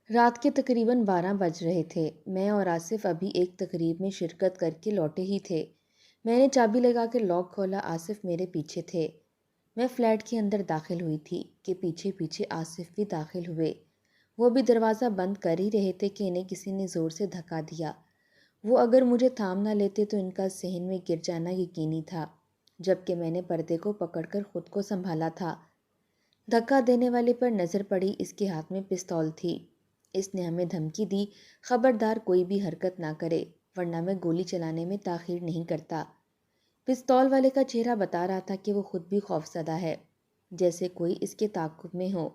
رات کے تقریباً 12 بج رہے تھے۔ میں اور آصف ابھی ایک تقریب میں شرکت کر کے لوٹے ہی تھے۔ میں نے چابی لگا کر لاک کھولا، آصف میرے پیچھے تھے۔ میں فلیٹ کے اندر داخل ہوئی تھی کہ پیچھے پیچھے آصف بھی داخل ہوئے۔ وہ بھی دروازہ بند کر ہی رہے تھے کہ انہیں کسی نے زور سے دھکا دیا۔ وہ اگر مجھے تھام نہ لیتے تو ان کا صحن میں گر جانا یقینی تھا، جبکہ میں نے پردے کو پکڑ کر خود کو سنبھالا تھا۔ دھکا دینے والے پر نظر پڑی، اس کے ہاتھ میں پستول تھی۔ اس نے ہمیں دھمکی دی، خبردار کوئی بھی حرکت نہ کرے ورنہ میں گولی چلانے میں تاخیر نہیں کرتا۔ پستول والے کا چہرہ بتا رہا تھا کہ وہ خود بھی خوفزدہ ہے، جیسے کوئی اس کے تعاقب میں ہو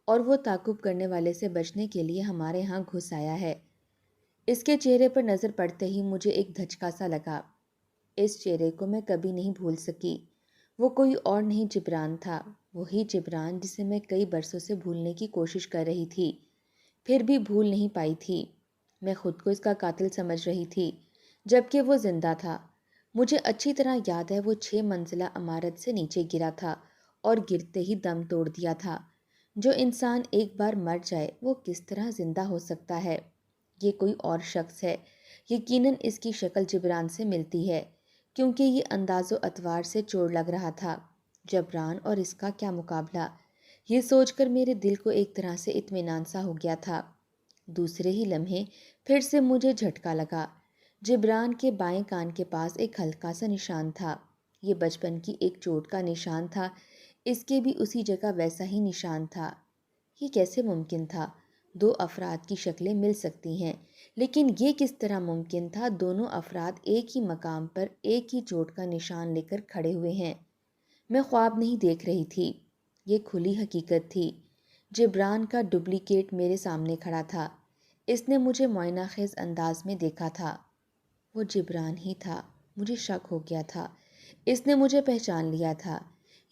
اور وہ تعاقب کرنے والے سے بچنے کے لیے ہمارے ہاں گھس آیا ہے۔ اس کے چہرے پر نظر پڑتے ہی مجھے ایک دھچکا سا لگا۔ اس چہرے کو میں کبھی نہیں بھول سکی۔ وہ کوئی اور نہیں، جبران تھا، وہی جبران جسے میں کئی برسوں سے بھولنے کی کوشش کر رہی تھی، پھر بھی بھول نہیں پائی تھی۔ میں خود کو اس کا قاتل سمجھ رہی تھی، جبکہ وہ زندہ تھا۔ مجھے اچھی طرح یاد ہے وہ 6 منزلہ عمارت سے نیچے گرا تھا اور گرتے ہی دم توڑ دیا تھا۔ جو انسان ایک بار مر جائے وہ کس طرح زندہ ہو سکتا ہے؟ یہ کوئی اور شخص ہے، یقیناً اس کی شکل جبران سے ملتی ہے، کیونکہ یہ انداز و اطوار سے چور لگ رہا تھا۔ جبران اور اس کا کیا مقابلہ؟ یہ سوچ کر میرے دل کو ایک طرح سے اطمینان سا ہو گیا تھا۔ دوسرے ہی لمحے پھر سے مجھے جھٹکا لگا۔ جبران کے بائیں کان کے پاس ایک ہلکا سا نشان تھا۔ یہ بچپن کی ایک چوٹ کا نشان تھا۔ اس کے بھی اسی جگہ ویسا ہی نشان تھا۔ یہ کیسے ممکن تھا؟ 2 افراد کی شکلیں مل سکتی ہیں، لیکن یہ کس طرح ممکن تھا دونوں افراد ایک ہی مقام پر ایک ہی چوٹ کا نشان لے کر کھڑے ہوئے ہیں؟ میں خواب نہیں دیکھ رہی تھی، یہ کھلی حقیقت تھی۔ جبران کا ڈپلیکیٹ میرے سامنے کھڑا تھا۔ اس نے مجھے معائنہ خیز انداز میں دیکھا تھا۔ وہ جبران ہی تھا، مجھے شک ہو گیا تھا۔ اس نے مجھے پہچان لیا تھا۔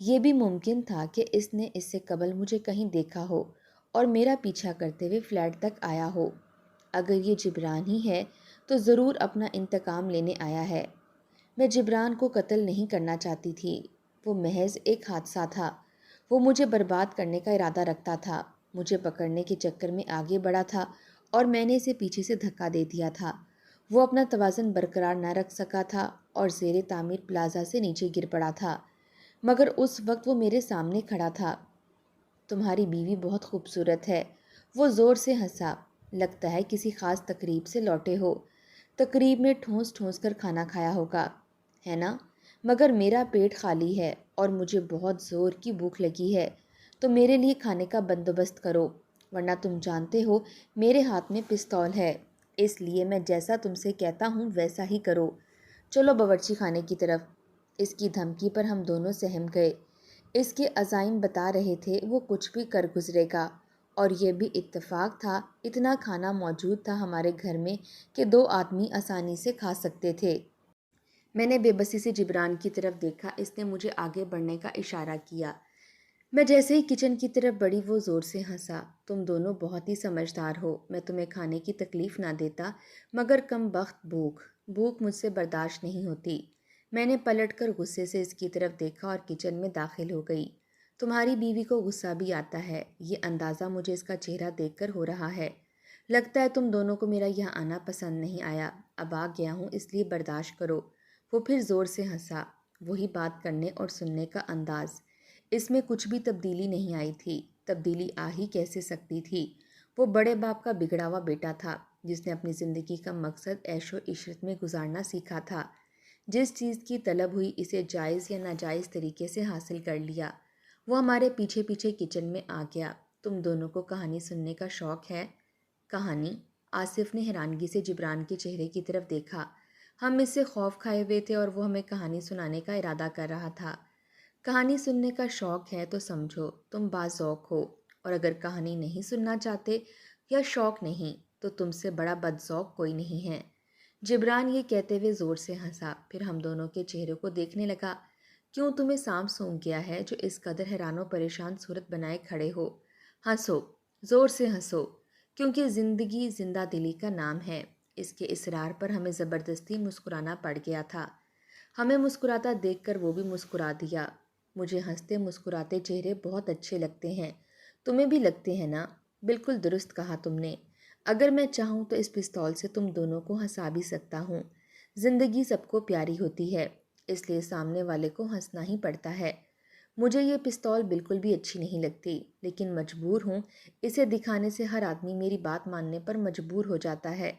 یہ بھی ممکن تھا کہ اس نے اس سے قبل مجھے کہیں دیکھا ہو اور میرا پیچھا کرتے ہوئے فلیٹ تک آیا ہو۔ اگر یہ جبران ہی ہے تو ضرور اپنا انتقام لینے آیا ہے۔ میں جبران کو قتل نہیں کرنا چاہتی تھی، وہ محض ایک حادثہ تھا۔ وہ مجھے برباد کرنے کا ارادہ رکھتا تھا، مجھے پکڑنے کے چکر میں آگے بڑھا تھا اور میں نے اسے پیچھے سے دھکا دے دیا تھا۔ وہ اپنا توازن برقرار نہ رکھ سکا تھا اور زیر تعمیر پلازا سے نیچے گر پڑا تھا، مگر اس وقت وہ میرے سامنے کھڑا تھا۔ تمہاری بیوی بہت خوبصورت ہے، وہ زور سے ہنسا۔ لگتا ہے کسی خاص تقریب سے لوٹے ہو، تقریب میں ٹھونس ٹھونس کر کھانا کھایا ہوگا، ہے نا؟ مگر میرا پیٹ خالی ہے اور مجھے بہت زور کی بھوک لگی ہے، تو میرے لیے کھانے کا بندوبست کرو، ورنہ تم جانتے ہو میرے ہاتھ میں پستول ہے، اس لیے میں جیسا تم سے کہتا ہوں ویسا ہی کرو۔ چلو باورچی خانے کی طرف۔ اس کی دھمکی پر ہم دونوں سہم گئے۔ اس کے عزائم بتا رہے تھے وہ کچھ بھی کر گزرے گا، اور یہ بھی اتفاق تھا اتنا کھانا موجود تھا ہمارے گھر میں کہ 2 آدمی آسانی سے کھا سکتے تھے۔ میں نے بے بسی سے جبران کی طرف دیکھا، اس نے مجھے آگے بڑھنے کا اشارہ کیا۔ میں جیسے ہی کچن کی طرف بڑھی وہ زور سے ہنسا۔ تم دونوں بہت ہی سمجھدار ہو، میں تمہیں کھانے کی تکلیف نہ دیتا، مگر کم بخت بھوک مجھ سے برداشت نہیں ہوتی۔ میں نے پلٹ کر غصے سے اس کی طرف دیکھا اور کچن میں داخل ہو گئی۔ تمہاری بیوی کو غصہ بھی آتا ہے، یہ اندازہ مجھے اس کا چہرہ دیکھ کر ہو رہا ہے۔ لگتا ہے تم دونوں کو میرا یہاں آنا پسند نہیں آیا، اب آ گیا ہوں اس لیے برداشت کرو۔ وہ پھر زور سے ہنسا۔ وہی بات کرنے اور سننے کا انداز، اس میں کچھ بھی تبدیلی نہیں آئی تھی۔ تبدیلی آ ہی کیسے سکتی تھی؟ وہ بڑے باپ کا بگڑا ہوا بیٹا تھا، جس نے اپنی زندگی کا مقصد عیش و عشرت میں گزارنا سیکھا تھا۔ جس چیز کی طلب ہوئی اسے جائز یا ناجائز طریقے سے حاصل کر لیا۔ وہ ہمارے پیچھے پیچھے کچن میں آ گیا۔ تم دونوں کو کہانی سننے کا شوق ہے؟ کہانی؟ آصف نے حیرانگی سے جبران کے چہرے کی طرف دیکھا۔ ہم اس سے خوف کھائے ہوئے تھے اور وہ ہمیں کہانی سنانے کا ارادہ کر رہا تھا۔ کہانی سننے کا شوق ہے تو سمجھو تم باذوق ہو، اور اگر کہانی نہیں سننا چاہتے یا شوق نہیں تو تم سے بڑا بدذوق کوئی نہیں ہے۔ جبران یہ کہتے ہوئے زور سے ہنسا، پھر ہم دونوں کے چہروں کو دیکھنے لگا۔ کیوں تمہیں سانپ سونگھ گیا ہے جو اس قدر حیران و پریشان صورت بنائے کھڑے ہو؟ ہنسو، زور سے ہنسو، کیونکہ زندگی زندہ دلی کا نام ہے۔ اس کے اصرار پر ہمیں زبردستی مسکرانا پڑ گیا تھا۔ ہمیں مسکراتا دیکھ کر وہ بھی مسکرا دیا۔ مجھے ہنستے مسکراتے چہرے بہت اچھے لگتے ہیں، تمہیں بھی لگتے ہیں نا؟ بالکل درست کہا تم نے۔ اگر میں چاہوں تو اس پستول سے تم دونوں کو ہنسا بھی سکتا ہوں۔ زندگی سب کو پیاری ہوتی ہے، اس لیے سامنے والے کو ہنسنا ہی پڑتا ہے۔ مجھے یہ پستول بالکل بھی اچھی نہیں لگتی، لیکن مجبور ہوں۔ اسے دکھانے سے ہر آدمی میری بات ماننے پر مجبور ہو جاتا ہے۔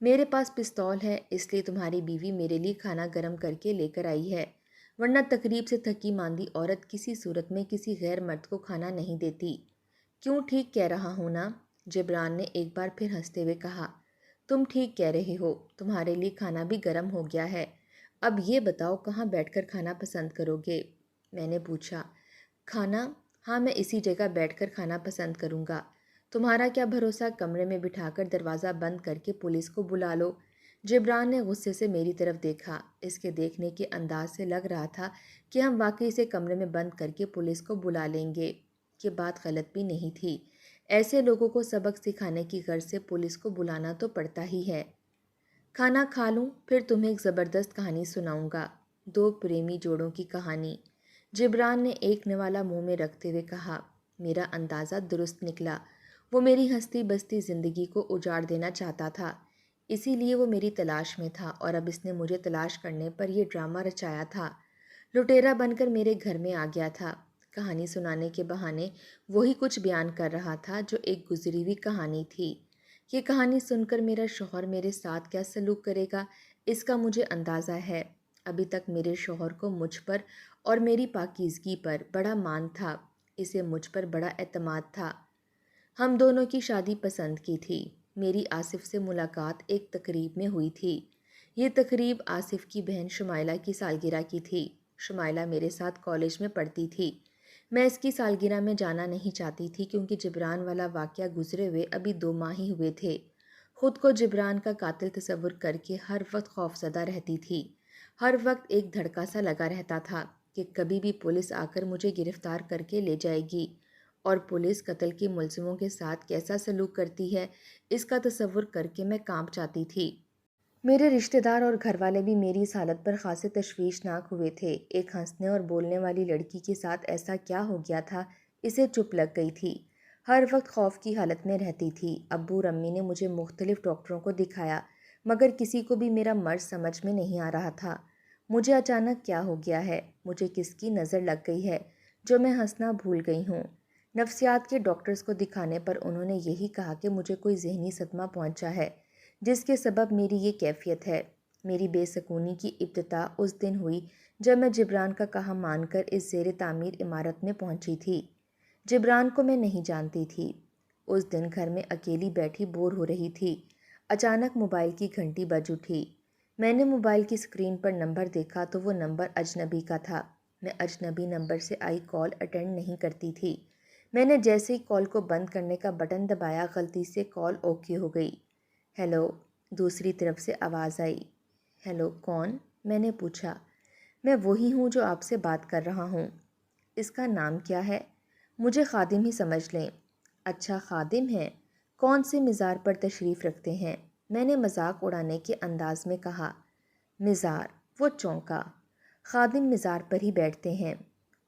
میرے پاس پستول ہے، اس لیے تمہاری بیوی میرے لیے کھانا گرم کر کے لے کر آئی ہے، ورنہ تقریب سے تھکی ماندی عورت کسی صورت میں کسی غیر مرد کو کھانا نہیں دیتی۔ کیوں ٹھیک کہہ رہا ہوں نا؟ جبران نے ایک بار پھر ہنستے ہوئے کہا۔ تم ٹھیک کہہ رہے ہو، تمہارے لیے کھانا بھی گرم ہو گیا ہے۔ اب یہ بتاؤ کہاں بیٹھ کر کھانا پسند کرو گے؟ میں نے پوچھا۔ کھانا؟ ہاں، میں اسی جگہ بیٹھ کر کھانا پسند کروں گا۔ تمہارا کیا بھروسہ، کمرے میں بٹھا کر دروازہ بند کر کے پولیس کو بلا لو۔ جبران نے غصے سے میری طرف دیکھا۔ اس کے دیکھنے کے انداز سے لگ رہا تھا کہ ہم واقعی سے کمرے میں بند کر کے پولیس کو بلا لیں گے۔ یہ بات غلط بھی نہیں تھی۔ ایسے لوگوں کو سبق سکھانے کی غرض سے پولیس کو بلانا تو پڑتا ہی ہے۔ کھانا کھا لوں، پھر تمہیں ایک زبردست کہانی سناؤں گا، دو پریمی جوڑوں کی کہانی، جبران نے ایک نوالہ منہ میں رکھتے ہوئے کہا۔ میرا اندازہ درست نکلا۔ وہ میری ہستی بستی زندگی کو اجاڑ دینا چاہتا تھا، اسی لیے وہ میری تلاش میں تھا، اور اب اس نے مجھے تلاش کرنے پر یہ ڈرامہ رچایا تھا، لٹیرا بن کر میرے گھر میں آ گیا تھا۔ کہانی سنانے کے بہانے وہی کچھ بیان کر رہا تھا جو ایک گزری ہوئی کہانی تھی۔ یہ کہانی سن کر میرا شوہر میرے ساتھ کیا سلوک کرے گا، اس کا مجھے اندازہ ہے۔ ابھی تک میرے شوہر کو مجھ پر اور میری پاکیزگی پر بڑا مان تھا، اسے مجھ پر بڑا اعتماد تھا۔ ہم دونوں کی شادی پسند کی تھی۔ میری آصف سے ملاقات ایک تقریب میں ہوئی تھی۔ یہ تقریب آصف کی بہن شمائلہ کی سالگرہ کی تھی۔ شمائلہ میرے ساتھ کالج میں پڑھتی تھی۔ میں اس کی سالگرہ میں جانا نہیں چاہتی تھی کیونکہ جبران والا واقعہ گزرے ہوئے ابھی 2 ماہ ہی ہوئے تھے۔ خود کو جبران کا قاتل تصور کر کے ہر وقت خوفزدہ رہتی تھی۔ ہر وقت ایک دھڑکا سا لگا رہتا تھا کہ کبھی بھی پولیس آ کر مجھے گرفتار کر کے لے جائے گی، اور پولیس قتل کے ملزموں کے ساتھ کیسا سلوک کرتی ہے، اس کا تصور کر کے میں کانپ جاتی تھی۔ میرے رشتہ دار اور گھر والے بھی میری اس حالت پر خاصے تشویشناک ہوئے تھے۔ ایک ہنسنے اور بولنے والی لڑکی کے ساتھ ایسا کیا ہو گیا تھا، اسے چپ لگ گئی تھی۔ ہر وقت خوف کی حالت میں رہتی تھی۔ ابو اور امی نے مجھے مختلف ڈاکٹروں کو دکھایا، مگر کسی کو بھی میرا مرض سمجھ میں نہیں آ رہا تھا۔ مجھے اچانک کیا ہو گیا ہے، مجھے کس کی نظر لگ گئی ہے جو میں ہنسنا بھول گئی ہوں۔ نفسیات کے ڈاکٹرز کو دکھانے پر انہوں نے یہی کہا کہ مجھے کوئی ذہنی صدمہ پہنچا ہے، جس کے سبب میری یہ کیفیت ہے۔ میری بے سکونی کی ابتدا اس دن ہوئی جب میں جبران کا کہا مان کر اس زیر تعمیر عمارت میں پہنچی تھی۔ جبران کو میں نہیں جانتی تھی۔ اس دن گھر میں اکیلی بیٹھی بور ہو رہی تھی۔ اچانک موبائل کی گھنٹی بج اٹھی۔ میں نے موبائل کی اسکرین پر نمبر دیکھا تو وہ نمبر اجنبی کا تھا۔ میں اجنبی نمبر سے آئی کال اٹینڈ نہیں کرتی تھی۔ میں نے جیسے ہی کال کو بند کرنے کا بٹن دبایا، غلطی سے کال اوکے ہو گئی۔ ہیلو، دوسری طرف سے آواز آئی۔ ہیلو، کون؟ میں نے پوچھا۔ میں وہی ہوں جو آپ سے بات کر رہا ہوں۔ اس کا نام کیا ہے؟ مجھے خادم ہی سمجھ لیں۔ اچھا، خادم ہیں؟ کون سے مزار پر تشریف رکھتے ہیں؟ میں نے مذاق اڑانے کے انداز میں کہا۔ مزار؟ وہ چونکا۔ خادم مزار پر ہی بیٹھتے ہیں،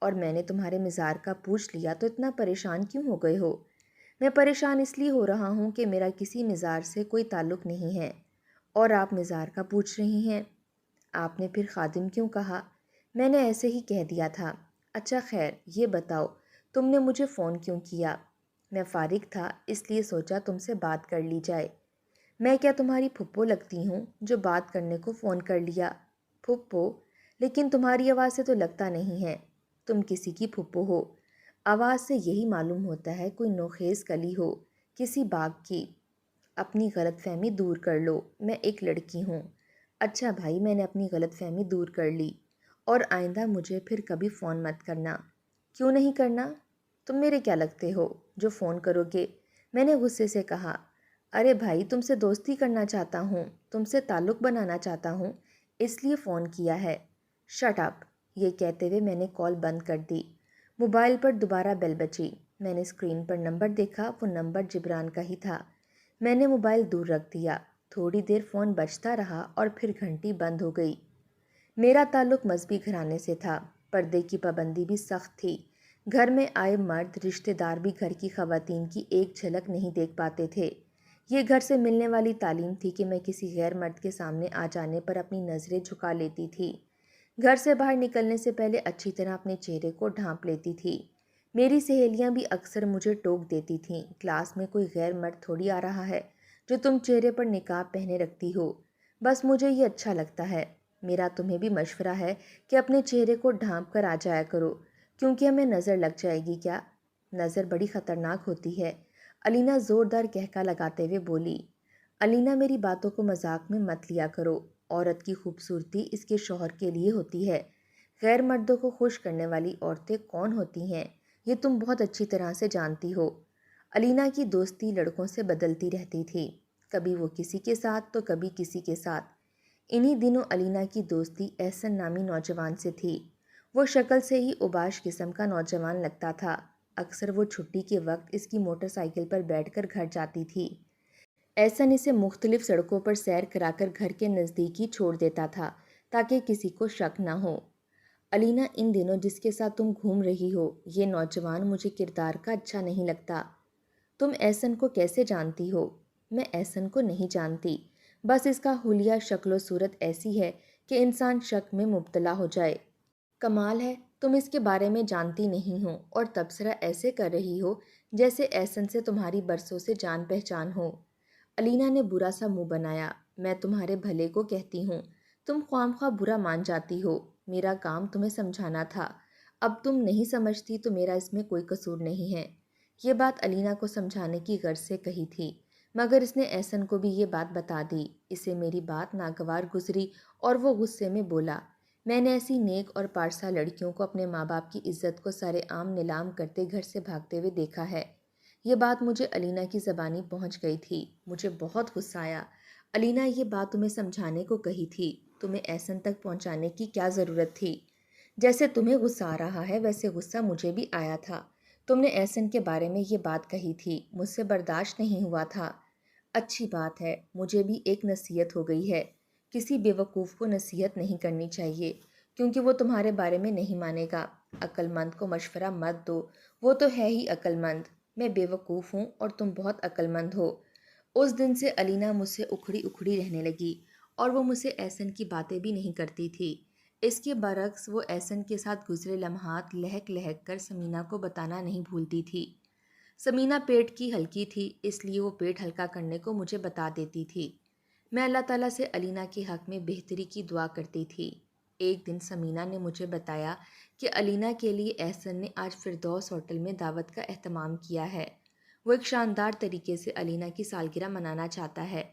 اور میں نے تمہارے مزار کا پوچھ لیا تو اتنا پریشان کیوں ہو گئے ہو؟ میں پریشان اس لیے ہو رہا ہوں کہ میرا کسی مزار سے کوئی تعلق نہیں ہے، اور آپ مزار کا پوچھ رہی ہیں۔ آپ نے پھر خادم کیوں کہا؟ میں نے ایسے ہی کہہ دیا تھا۔ اچھا خیر، یہ بتاؤ تم نے مجھے فون کیوں کیا؟ میں فارغ تھا، اس لیے سوچا تم سے بات کر لی جائے۔ میں کیا تمہاری پھپھو لگتی ہوں جو بات کرنے کو فون کر لیا؟ پھپھو؟ لیکن تمہاری آواز سے تو لگتا نہیں ہے تم کسی کی پھپھو ہو۔ آواز سے یہی معلوم ہوتا ہے کوئی نوخیز کلی ہو، کسی باغ کی۔ اپنی غلط فہمی دور کر لو، میں ایک لڑکی ہوں۔ اچھا بھائی، میں نے اپنی غلط فہمی دور کر لی، اور آئندہ مجھے پھر کبھی فون مت کرنا۔ کیوں نہیں کرنا؟ تم میرے کیا لگتے ہو جو فون کرو گے؟ میں نے غصے سے کہا۔ ارے بھائی، تم سے دوستی کرنا چاہتا ہوں، تم سے تعلق بنانا چاہتا ہوں، اس لیے فون کیا ہے۔ Shut up! یہ کہتے ہوئے میں نے کال بند کر دی۔ موبائل پر دوبارہ بیل بجی۔ میں نے اسکرین پر نمبر دیکھا، وہ نمبر جبران کا ہی تھا۔ میں نے موبائل دور رکھ دیا۔ تھوڑی دیر فون بجتا رہا اور پھر گھنٹی بند ہو گئی۔ میرا تعلق مذہبی گھرانے سے تھا، پردے کی پابندی بھی سخت تھی۔ گھر میں آئے مرد رشتہ دار بھی گھر کی خواتین کی ایک جھلک نہیں دیکھ پاتے تھے۔ یہ گھر سے ملنے والی تعلیم تھی کہ میں کسی غیر مرد کے سامنے آ جانے پر اپنی نظریں جھکا لیتی تھی۔ گھر سے باہر نکلنے سے پہلے اچھی طرح اپنے چہرے کو ڈھانپ لیتی تھی۔ میری سہیلیاں بھی اکثر مجھے ٹوک دیتی تھیں، کلاس میں کوئی غیر مرد تھوڑی آ رہا ہے جو تم چہرے پر نقاب پہنے رکھتی ہو۔ بس مجھے یہ اچھا لگتا ہے۔ میرا تمہیں بھی مشورہ ہے کہ اپنے چہرے کو ڈھانپ کر آ جایا کرو، کیونکہ ہمیں نظر لگ جائے گی۔ کیا نظر بڑی خطرناک ہوتی ہے، علینا زوردار کہکا لگاتے ہوئے بولی۔ علینا، میری باتوں کو مذاق میں مت لیا کرو۔ عورت کی خوبصورتی اس کے شوہر کے لیے ہوتی ہے۔ غیر مردوں کو خوش کرنے والی عورتیں کون ہوتی ہیں یہ تم بہت اچھی طرح سے جانتی ہو۔ علینا کی دوستی لڑکوں سے بدلتی رہتی تھی، کبھی وہ کسی کے ساتھ تو کبھی کسی کے ساتھ۔ انہی دنوں علینا کی دوستی احسن نامی نوجوان سے تھی۔ وہ شکل سے ہی اوباش قسم کا نوجوان لگتا تھا۔ اکثر وہ چھٹی کے وقت اس کی موٹر سائیکل پر بیٹھ کر گھر جاتی تھی۔ احسن اسے مختلف سڑکوں پر سیر کرا کر گھر کے نزدیک ہی چھوڑ دیتا تھا تاکہ کسی کو شک نہ ہو۔ علینا، ان دنوں جس کے ساتھ تم گھوم رہی ہو یہ نوجوان مجھے کردار کا اچھا نہیں لگتا۔ تم احسن کو کیسے جانتی ہو؟ میں احسن کو نہیں جانتی، بس اس کا حلیہ شکل و صورت ایسی ہے کہ انسان شک میں مبتلا ہو جائے۔ کمال ہے، تم اس کے بارے میں جانتی نہیں ہو اور تبصرہ ایسے کر رہی ہو جیسے احسن سے تمہاری برسوں سے جان پہچان ہو۔ علینا نے برا سا منہ بنایا۔ میں تمہارے بھلے کو کہتی ہوں، تم خواہ مخواہ برا مان جاتی ہو۔ میرا کام تمہیں سمجھانا تھا، اب تم نہیں سمجھتی تو میرا اس میں کوئی قصور نہیں ہے۔ یہ بات علینا کو سمجھانے کی غرض سے کہی تھی، مگر اس نے احسن کو بھی یہ بات بتا دی۔ اسے میری بات ناگوار گزری اور وہ غصے میں بولا، میں نے ایسی نیک اور پارسا لڑکیوں کو اپنے ماں باپ کی عزت کو سارے عام نیلام کرتے گھر سے بھاگتے ہوئے دیکھا ہے۔ یہ بات مجھے علینا کی زبانی پہنچ گئی تھی۔ مجھے بہت غصہ آیا۔ علینا، یہ بات تمہیں سمجھانے کو کہی تھی، تمہیں احسن تک پہنچانے کی کیا ضرورت تھی؟ جیسے تمہیں غصہ آ رہا ہے ویسے غصہ مجھے بھی آیا تھا۔ تم نے احسن کے بارے میں یہ بات کہی تھی، مجھ سے برداشت نہیں ہوا تھا۔ اچھی بات ہے، مجھے بھی ایک نصیحت ہو گئی ہے۔ کسی بے وقوف کو نصیحت نہیں کرنی چاہیے، کیونکہ وہ تمہارے بارے میں نہیں مانے گا۔ عقل مند کو مشورہ مت دو، وہ تو ہے ہی عقل مند۔ میں بے وقوف ہوں اور تم بہت عقل مند ہو۔ اس دن سے علینا مجھ سے اکھڑی اکھڑی رہنے لگی اور وہ مجھ سے احسن کی باتیں بھی نہیں کرتی تھی۔ اس کے برعکس وہ احسن کے ساتھ گزرے لمحات لہک لہک کر سمینہ کو بتانا نہیں بھولتی تھی۔ سمینہ پیٹ کی ہلکی تھی، اس لیے وہ پیٹ ہلکا کرنے کو مجھے بتا دیتی تھی۔ میں اللہ تعالیٰ سے علینا کے حق میں بہتری کی دعا کرتی تھی۔ ایک دن سمینہ نے مجھے بتایا کہ علینا کے لیے احسن نے آج فردوس ہوٹل میں دعوت کا اہتمام کیا ہے۔ وہ ایک شاندار طریقے سے علینا کی سالگرہ منانا چاہتا ہے۔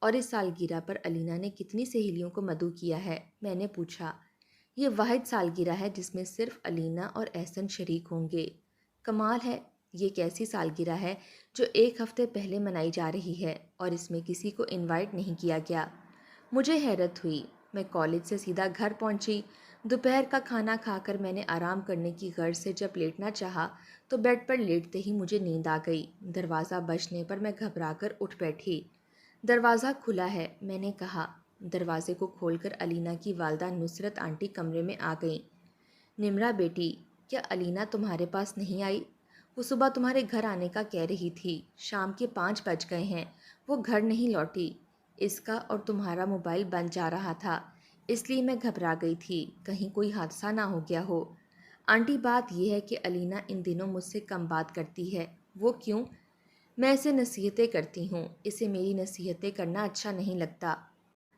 اور اس سالگرہ پر علینا نے کتنی سہیلیوں کو مدعو کیا ہے؟ میں نے پوچھا۔ یہ واحد سالگرہ ہے جس میں صرف علینا اور احسن شریک ہوں گے۔ کمال ہے، یہ کیسی سالگرہ ہے جو ایک ہفتے پہلے منائی جا رہی ہے اور اس میں کسی کو انوائٹ نہیں کیا گیا؟ مجھے حیرت ہوئی۔ میں کالج سے سیدھا گھر پہنچی۔ دوپہر کا کھانا کھا کر میں نے آرام کرنے کی غرض سے جب لیٹنا چاہا تو بیڈ پر لیٹتے ہی مجھے نیند آ گئی۔ دروازہ بجنے پر میں گھبرا کر اٹھ بیٹھی۔ دروازہ کھلا ہے، میں نے کہا۔ دروازے کو کھول کر علینا کی والدہ نصرت آنٹی کمرے میں آ گئیں۔ نمرہ بیٹی، کیا علینا تمہارے پاس نہیں آئی؟ وہ صبح تمہارے گھر آنے کا کہہ رہی تھی، شام کے 5 بج گئے ہیں، وہ گھر نہیں لوٹی۔ اس کا اور تمہارا موبائل بند جا رہا تھا، اس لیے میں گھبرا گئی تھی، کہیں کوئی حادثہ نہ ہو گیا ہو۔ آنٹی، بات یہ ہے کہ علینا ان دنوں مجھ سے کم بات کرتی ہے۔ وہ کیوں؟ میں اسے نصیحتیں کرتی ہوں، اسے میری نصیحتیں کرنا اچھا نہیں لگتا۔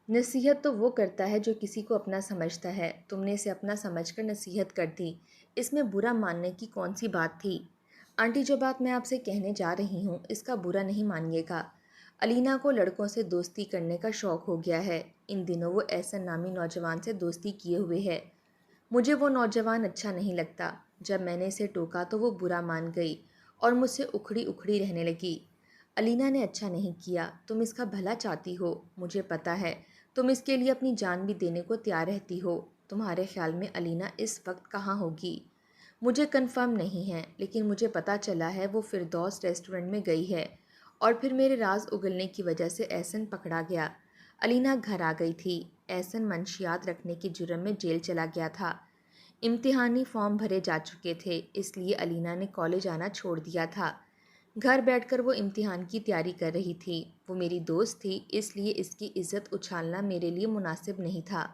نصیحت تو وہ کرتا ہے جو کسی کو اپنا سمجھتا ہے، تم نے اسے اپنا سمجھ کر نصیحت کر دی، اس میں برا ماننے کی کون سی بات تھی؟ آنٹی، جو بات میں آپ سے کہنے جا رہی ہوں اس کا برا نہیں مانیے گا۔ علینا کو لڑکوں سے دوستی کرنے کا شوق ہو گیا ہے۔ ان دنوں وہ احسن نامی نوجوان سے دوستی کیے ہوئے ہے۔ مجھے وہ نوجوان اچھا نہیں لگتا۔ جب میں نے اسے ٹوکا تو وہ برا مان گئی اور مجھ سے اکھڑی اکھڑی رہنے لگی۔ علینا نے اچھا نہیں کیا، تم اس کا بھلا چاہتی ہو، مجھے پتہ ہے، تم اس کے لیے اپنی جان بھی دینے کو تیار رہتی ہو۔ تمہارے خیال میں علینا اس وقت کہاں ہوگی؟ مجھے کنفرم نہیں ہے، لیکن مجھے پتہ چلا ہے وہ فردوس ریسٹورنٹ میں گئی ہے، اور پھر میرے راز اگلنے کی وجہ سے احسن پکڑا گیا۔ علینا گھر آ گئی تھی۔ احسن منشیات رکھنے کے جرم میں جیل چلا گیا تھا۔ امتحانی فارم بھرے جا چکے تھے، اس لیے علینا نے کالج آنا چھوڑ دیا تھا۔ گھر بیٹھ کر وہ امتحان کی تیاری کر رہی تھی۔ وہ میری دوست تھی، اس لیے اس کی عزت اچھالنا میرے لیے مناسب نہیں تھا۔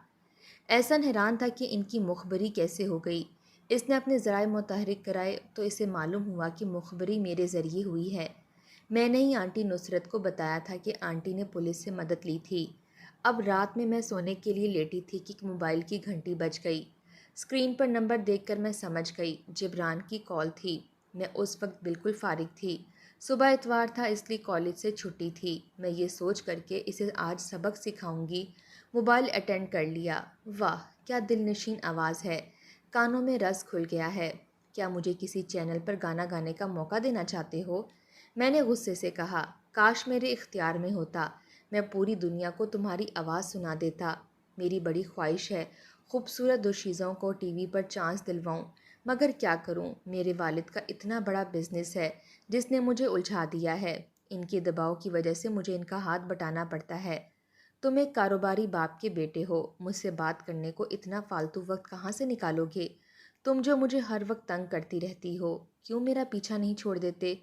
احسن حیران تھا کہ ان کی مخبری کیسے ہو گئی۔ اس نے اپنے ذرائع متحرک کرائے تو اسے معلوم ہوا کہ مخبری میرے ذریعے ہوئی ہے۔ میں نے ہی آنٹی نصرت کو بتایا تھا کہ آنٹی نے پولیس سے مدد لی تھی۔ اب رات میں سونے کے لیے لیٹی تھی کہ موبائل کی گھنٹی بج گئی۔ اسکرین پر نمبر دیکھ کر میں سمجھ گئی جبران کی کال تھی۔ میں اس وقت بالکل فارغ تھی۔ صبح اتوار تھا، اس لیے کالج سے چھٹی تھی۔ میں یہ سوچ کر کے اسے آج سبق سکھاؤں گی، موبائل اٹینڈ کر لیا۔ واہ کیا دل نشین آواز ہے، کانوں میں رس کھل گیا ہے۔ کیا مجھے کسی چینل پر گانا گانے کا موقع دینا چاہتے ہو؟ میں نے غصے سے کہا۔ کاش میرے اختیار میں ہوتا، میں پوری دنیا کو تمہاری آواز سنا دیتا۔ میری بڑی خواہش ہے خوبصورت دوشیزوں کو ٹی وی پر چانس دلواؤں، مگر کیا کروں، میرے والد کا اتنا بڑا بزنس ہے جس نے مجھے الجھا دیا ہے۔ ان کے دباؤ کی وجہ سے مجھے ان کا ہاتھ بٹانا پڑتا ہے۔ تم ایک کاروباری باپ کے بیٹے ہو، مجھ سے بات کرنے کو اتنا فالتو وقت کہاں سے نکالو گے؟ تم جو مجھے ہر وقت تنگ کرتی رہتی ہو، کیوں میرا پیچھا نہیں چھوڑ دیتے؟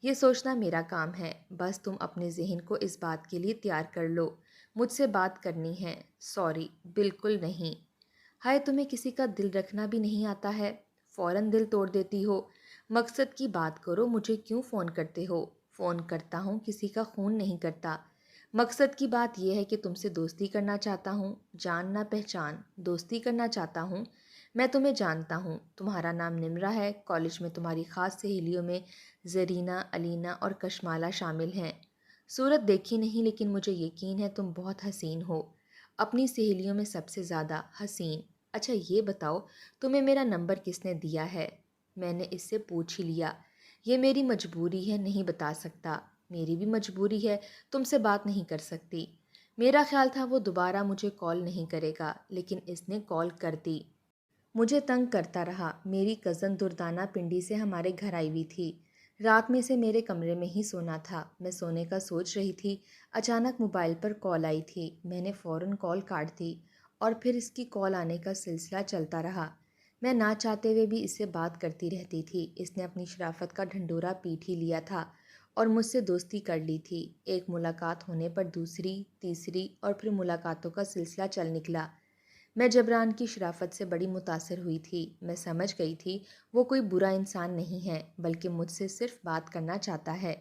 یہ سوچنا میرا کام ہے، بس تم اپنے ذہن کو اس بات کے لیے تیار کر لو مجھ سے بات کرنی ہے۔ سوری، بالکل نہیں۔ ہائے تمہیں کسی کا دل رکھنا بھی نہیں آتا ہے، فوراً دل توڑ دیتی ہو۔ مقصد کی بات کرو، مجھے کیوں فون کرتے ہو؟ فون کرتا ہوں، کسی کا خون نہیں کرتا۔ مقصد کی بات یہ ہے کہ تم سے دوستی کرنا چاہتا ہوں، جان نہ پہچان، دوستی کرنا چاہتا ہوں۔ میں تمہیں جانتا ہوں، تمہارا نام نمرہ ہے، کالج میں تمہاری خاص سہیلیوں میں زرینہ، علینا اور کشمالہ شامل ہیں۔ صورت دیکھی نہیں لیکن مجھے یقین ہے تم بہت حسین ہو، اپنی سہیلیوں میں سب سے زیادہ حسین۔ اچھا یہ بتاؤ تمہیں میرا نمبر کس نے دیا ہے؟ میں نے اس سے پوچھ ہی لیا۔ یہ میری مجبوری ہے، نہیں بتا سکتا۔ میری بھی مجبوری ہے، تم سے بات نہیں کر سکتی۔ میرا خیال تھا وہ دوبارہ مجھے کال نہیں کرے گا، لیکن اس نے کال کر دی۔ مجھے تنگ کرتا رہا۔ میری کزن دردانہ پنڈی سے ہمارے گھر آئی ہوئی تھی۔ رات میں سے میرے کمرے میں ہی سونا تھا۔ میں سونے کا سوچ رہی تھی، اچانک موبائل پر کال آئی تھی۔ میں نے فوراً کال کاٹ دی اور پھر اس کی کال آنے کا سلسلہ چلتا رہا۔ میں نہ چاہتے ہوئے بھی اس سے بات کرتی رہتی تھی۔ اس نے اپنی شرافت کا ڈھنڈورا پیٹ ہی لیا تھا اور مجھ سے دوستی کر لی تھی۔ ایک ملاقات ہونے پر دوسری، تیسری اور پھر ملاقاتوں کا سلسلہ چل نکلا۔ میں جبران کی شرافت سے بڑی متاثر ہوئی تھی۔ میں سمجھ گئی تھی وہ کوئی برا انسان نہیں ہے، بلکہ مجھ سے صرف بات کرنا چاہتا ہے۔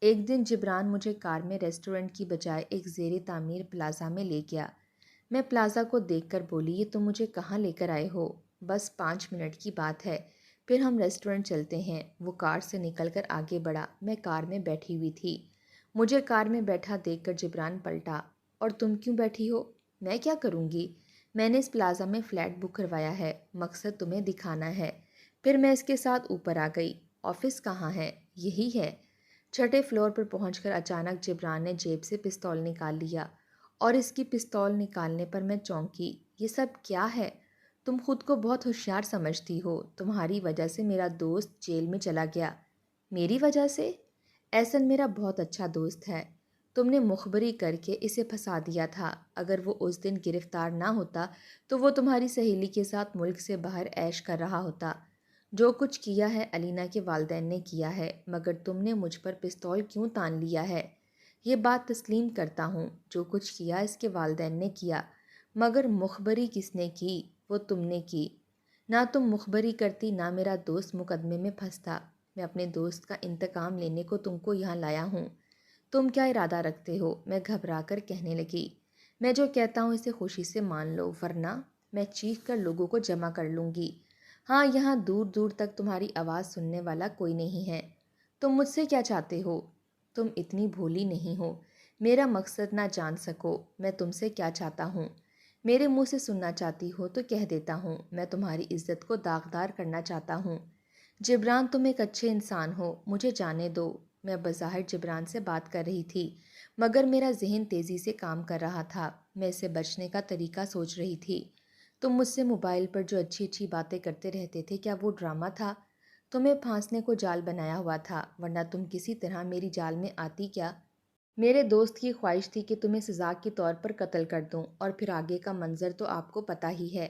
ایک دن جبران مجھے کار میں ریسٹورنٹ کی بجائے ایک زیر تعمیر پلازا میں لے گیا۔ میں پلازا کو دیکھ کر بولی، یہ تم مجھے کہاں لے کر آئے ہو؟ بس 5 منٹ کی بات ہے، پھر ہم ریسٹورنٹ چلتے ہیں۔ وہ کار سے نکل کر آگے بڑھا۔ میں کار میں بیٹھی ہوئی تھی۔ مجھے کار میں بیٹھا دیکھ کر جبران پلٹا۔ اور تم کیوں بیٹھی ہو؟ میں کیا کروں گی؟ میں نے اس پلازا میں فلیٹ بک کروایا ہے، مقصد تمہیں دکھانا ہے۔ پھر میں اس کے ساتھ اوپر آ گئی۔ آفس کہاں ہے؟ یہی ہے۔ 6 فلور پر پہنچ کر اچانک جبران نے جیب سے پستول نکال لیا اور اس کی پستول نکالنے پر میں چونکی۔ یہ سب کیا ہے؟ تم خود کو بہت ہوشیار سمجھتی ہو، تمہاری وجہ سے میرا دوست جیل میں چلا گیا۔ میری وجہ سے؟ احسن میرا بہت اچھا دوست ہے، تم نے مخبری کر کے اسے پھنسا دیا تھا۔ اگر وہ اس دن گرفتار نہ ہوتا تو وہ تمہاری سہیلی کے ساتھ ملک سے باہر عیش کر رہا ہوتا۔ جو کچھ کیا ہے علینا کے والدین نے کیا ہے، مگر تم نے مجھ پر پستول کیوں تان لیا ہے؟ یہ بات تسلیم کرتا ہوں، جو کچھ کیا اس کے والدین نے کیا، مگر مخبری کس نے کی؟ وہ تم نے کی۔ نہ تم مخبری کرتی، نہ میرا دوست مقدمے میں پھنستا۔ میں اپنے دوست کا انتقام لینے کو تم کو یہاں لایا ہوں۔ تم کیا ارادہ رکھتے ہو؟ میں گھبرا کر کہنے لگی۔ میں جو کہتا ہوں اسے خوشی سے مان لو، ورنہ میں چیخ کر لوگوں کو جمع کر لوں گی۔ ہاں، یہاں دور دور تک تمہاری آواز سننے والا کوئی نہیں ہے۔ تم مجھ سے کیا چاہتے ہو؟ تم اتنی بھولی نہیں ہو، میرا مقصد نہ جان سکو۔ میں تم سے کیا چاہتا ہوں؟ میرے منہ سے سننا چاہتی ہو تو کہہ دیتا ہوں، میں تمہاری عزت کو داغدار کرنا چاہتا ہوں۔ جبران تم ایک اچھے انسان ہو، مجھے جانے دو۔ میں بظاہر جبران سے بات کر رہی تھی، مگر میرا ذہن تیزی سے کام کر رہا تھا۔ میں اس سے بچنے کا طریقہ سوچ رہی تھی۔ تم مجھ سے موبائل پر جو اچھی اچھی باتیں کرتے رہتے تھے، کیا وہ ڈرامہ تھا؟ تمہیں پھانسنے کو جال بنایا ہوا تھا، ورنہ تم کسی طرح میری جال میں آتی کیا؟ میرے دوست کی خواہش تھی کہ تمہیں سزا کے طور پر قتل کر دوں، اور پھر آگے کا منظر تو آپ کو پتہ ہی ہے۔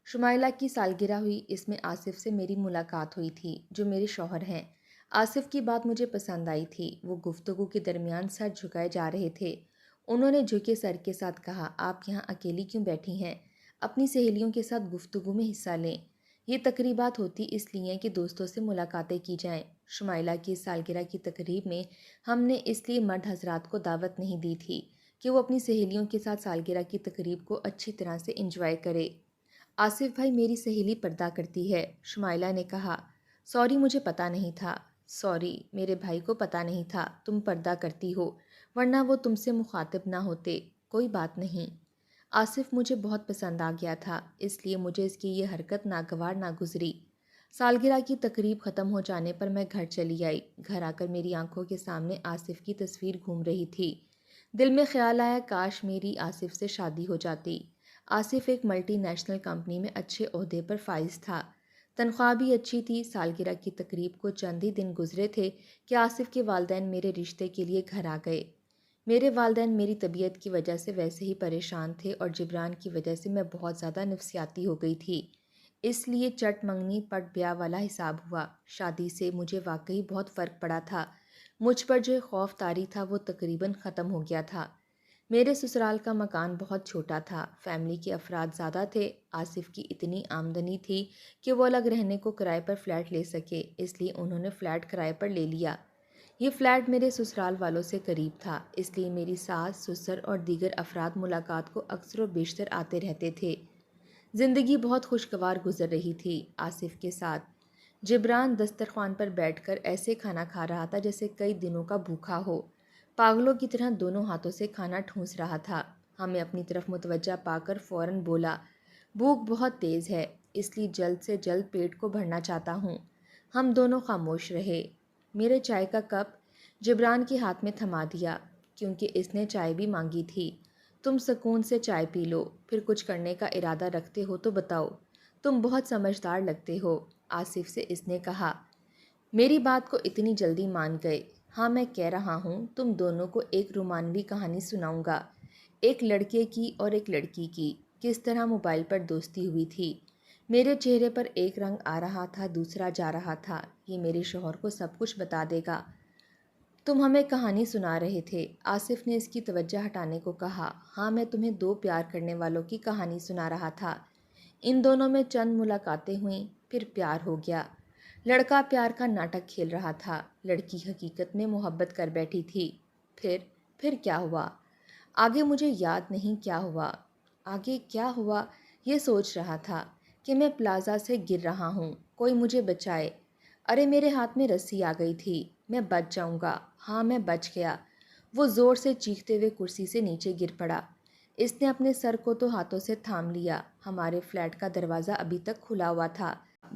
شمائلہ کی سالگرہ ہوئی، اس میں آصف سے میری ملاقات ہوئی تھی جو میرے شوہر ہیں۔ آصف کی بات مجھے پسند آئی تھی، وہ گفتگو کے درمیان سر جھکائے جا رہے تھے۔ انہوں نے جھکے سر کے ساتھ کہا، آپ یہاں اکیلی کیوں بیٹھی ہیں؟ اپنی سہیلیوں کے ساتھ گفتگو میں حصہ لیں۔ یہ تقریبات ہوتی اس لیے کہ دوستوں سے ملاقاتیں کی جائیں۔ شمائلہ کی سالگرہ کی تقریب میں ہم نے اس لیے مرد حضرات کو دعوت نہیں دی تھی کہ وہ اپنی سہیلیوں کے ساتھ سالگرہ کی تقریب کو اچھی طرح سے انجوائے کرے۔ آصف بھائی، میری سہیلی پردہ کرتی ہے، شمائلہ نے کہا۔ سوری، مجھے پتہ نہیں تھا۔ سوری، میرے بھائی کو پتہ نہیں تھا تم پردہ کرتی ہو، ورنہ وہ تم سے مخاطب نہ ہوتے۔ کوئی بات نہیں۔ آصف مجھے بہت پسند آ گیا تھا، اس لیے مجھے اس کی یہ حرکت ناگوار نہ گزری۔ سالگرہ کی تقریب ختم ہو جانے پر میں گھر چلی آئی۔ گھر آ کر میری آنکھوں کے سامنے آصف کی تصویر گھوم رہی تھی۔ دل میں خیال آیا، کاش میری آصف سے شادی ہو جاتی۔ آصف ایک ملٹی نیشنل کمپنی میں اچھے عہدے پر فائز تھا، تنخواہ بھی اچھی تھی۔ سالگرہ کی تقریب کو چند ہی دن گزرے تھے کہ آصف کے والدین میرے رشتے کے لیے گھر آ گئے۔ میرے والدین میری طبیعت کی وجہ سے ویسے ہی پریشان تھے اور جبران کی وجہ سے میں بہت زیادہ نفسیاتی ہو گئی تھی، اس لیے چٹ منگنی پٹ بیاہ والا حساب ہوا۔ شادی سے مجھے واقعی بہت فرق پڑا تھا، مجھ پر جو خوف طاری تھا وہ تقریباً ختم ہو گیا تھا۔ میرے سسرال کا مکان بہت چھوٹا تھا، فیملی کے افراد زیادہ تھے۔ آصف کی اتنی آمدنی تھی کہ وہ الگ رہنے کو کرائے پر فلیٹ لے سکے، اس لیے انہوں نے فلیٹ کرائے پر لے لیا۔ یہ فلیٹ میرے سسرال والوں سے قریب تھا، اس لیے میری ساس، سسر اور دیگر افراد ملاقات کو اکثر و بیشتر آتے رہتے تھے۔ زندگی بہت خوشگوار گزر رہی تھی آصف کے ساتھ۔ جبران دسترخوان پر بیٹھ کر ایسے کھانا کھا رہا تھا جیسے کئی دنوں کا بھوکا ہو، پاگلوں کی طرح دونوں ہاتھوں سے کھانا ٹھونس رہا تھا۔ ہمیں اپنی طرف متوجہ پا کر فوراً بولا، بھوک بہت تیز ہے، اس لیے جلد سے جلد پیٹ کو بھرنا چاہتا ہوں۔ ہم دونوں خاموش رہے۔ میرے چائے کا کپ جبران کے ہاتھ میں تھما دیا، کیونکہ اس نے چائے بھی مانگی تھی۔ تم سکون سے چائے پی لو، پھر کچھ کرنے کا ارادہ رکھتے ہو تو بتاؤ، تم بہت سمجھدار لگتے ہو، آصف سے اس نے کہا۔ میری بات کو اتنی جلدی مان گئے؟ ہاں، میں کہہ رہا ہوں، تم دونوں کو ایک رومانوی کہانی سناؤں گا، ایک لڑکے کی اور ایک لڑکی کی، کس طرح موبائل پر دوستی ہوئی تھی۔ میرے چہرے پر ایک رنگ آ رہا تھا، دوسرا جا رہا تھا۔ یہ میرے شوہر کو سب کچھ بتا دے گا۔ تم ہمیں کہانی سنا رہے تھے، آصف نے اس کی توجہ ہٹانے کو کہا۔ ہاں، میں تمہیں دو پیار کرنے والوں کی کہانی سنا رہا تھا۔ ان دونوں میں چند ملاقاتیں ہوئیں، پھر پیار ہو گیا۔ لڑکا پیار کا ناٹک کھیل رہا تھا، لڑکی حقیقت میں محبت کر بیٹھی تھی۔ پھر کیا ہوا؟ آگے مجھے یاد نہیں کیا ہوا۔ آگے کیا ہوا یہ سوچ رہا تھا کہ میں پلازا سے گر رہا ہوں، کوئی مجھے بچائے۔ ارے میرے ہاتھ میں رسی آ گئی تھی، میں بچ جاؤں گا۔ ہاں، میں بچ گیا۔ وہ زور سے چیختے ہوئے کرسی سے نیچے گر پڑا۔ اس نے اپنے سر کو تو ہاتھوں سے تھام لیا۔ ہمارے فلیٹ کا دروازہ ابھی تک کھلا ہوا تھا۔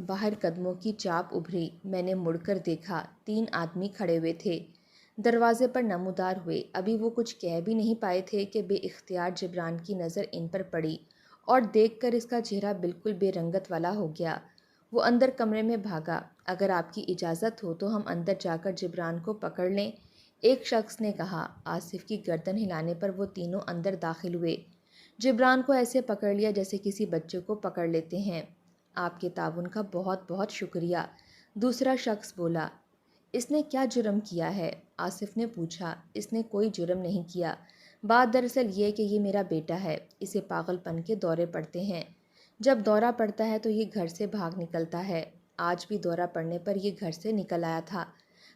باہر قدموں کی چاپ ابھری، میں نے مڑ کر دیکھا، 3 آدمی کھڑے ہوئے تھے، دروازے پر نمودار ہوئے۔ ابھی وہ کچھ کہہ بھی نہیں پائے تھے کہ بے اختیار جبران کی نظر ان پر پڑی اور دیکھ کر اس کا چہرہ بالکل بے رنگت والا ہو گیا۔ وہ اندر کمرے میں بھاگا۔ اگر آپ کی اجازت ہو تو ہم اندر جا کر جبران کو پکڑ لیں، ایک شخص نے کہا۔ آصف کی گردن ہلانے پر وہ تینوں اندر داخل ہوئے۔ جبران کو ایسے پکڑ لیا جیسے کسی بچے کو پکڑ لیتے ہیں۔ آپ کے تعاون کا بہت بہت شکریہ، دوسرا شخص بولا۔ اس نے کیا جرم کیا ہے؟ آصف نے پوچھا۔ اس نے کوئی جرم نہیں کیا، بات دراصل یہ کہ یہ میرا بیٹا ہے، اسے پاگل پن کے دورے پڑتے ہیں۔ جب دورہ پڑتا ہے تو یہ گھر سے بھاگ نکلتا ہے۔ آج بھی دورہ پڑنے پر یہ گھر سے نکل آیا تھا۔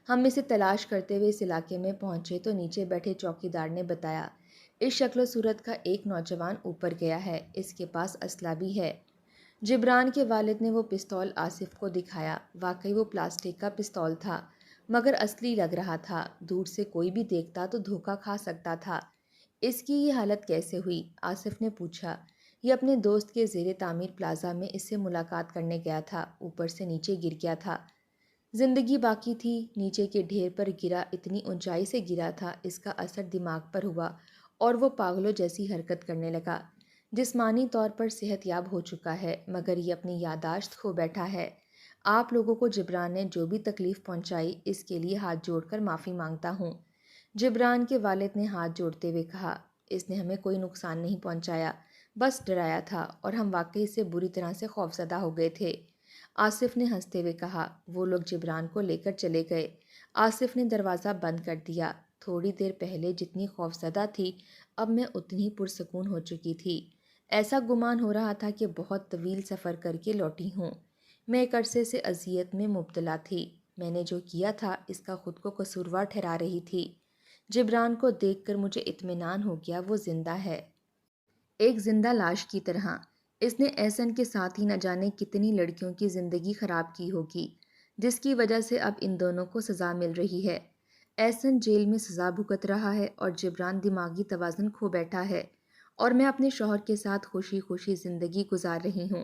ہم اسے تلاش کرتے ہوئے اس علاقے میں پہنچے تو نیچے بیٹھے چوکیدار نے بتایا، اس شکل و صورت کا ایک نوجوان اوپر گیا ہے، اس کے پاس اسلحہ بھی ہے۔ جبران کے والد نے وہ پستول آصف کو دکھایا۔ واقعی وہ پلاسٹک کا پستول تھا، مگر اصلی لگ رہا تھا۔ دور سے کوئی بھی دیکھتا تو دھوکہ کھا سکتا تھا۔ اس کی یہ حالت کیسے ہوئی؟ آصف نے پوچھا۔ یہ اپنے دوست کے زیر تعمیر پلازا میں اس سے ملاقات کرنے گیا تھا، اوپر سے نیچے گر گیا تھا۔ زندگی باقی تھی، نیچے کے ڈھیر پر گرا، اتنی اونچائی سے گرا تھا، اس کا اثر دماغ پر ہوا اور وہ پاگلوں جیسی حرکت کرنے لگا۔ جسمانی طور پر صحت یاب ہو چکا ہے، مگر یہ اپنی یادداشت کھو بیٹھا ہے۔ آپ لوگوں کو جبران نے جو بھی تکلیف پہنچائی، اس کے لیے ہاتھ جوڑ کر معافی مانگتا ہوں۔ جبران کے والد نے ہاتھ جوڑتے ہوئے کہا، اس نے ہمیں کوئی نقصان نہیں پہنچایا، بس ڈرایا تھا اور ہم واقعی سے بری طرح سے خوفزدہ ہو گئے تھے۔ آصف نے ہنستے ہوئے کہا۔ وہ لوگ جبران کو لے کر چلے گئے۔ آصف نے دروازہ بند کر دیا۔ تھوڑی دیر پہلے جتنی خوفزدہ تھی اب میں اتنی پرسکون ہو چکی تھی۔ ایسا گمان ہو رہا تھا کہ بہت طویل سفر کر کے لوٹی ہوں۔ میں ایک عرصے سے اذیت میں مبتلا تھی۔ میں نے جو کیا تھا اس کا خود کو قصوروار ٹھہرا رہی تھی۔ جبران کو دیکھ کر مجھے اطمینان ہو گیا، وہ زندہ ہے، ایک زندہ لاش کی طرح۔ اس نے احسن کے ساتھ ہی نہ جانے کتنی لڑکیوں کی زندگی خراب کی ہوگی، جس کی وجہ سے اب ان دونوں کو سزا مل رہی ہے۔ احسن جیل میں سزا بھگت رہا ہے اور جبران دماغی توازن کھو بیٹھا ہے، اور میں اپنے شوہر کے ساتھ خوشی خوشی زندگی گزار رہی ہوں۔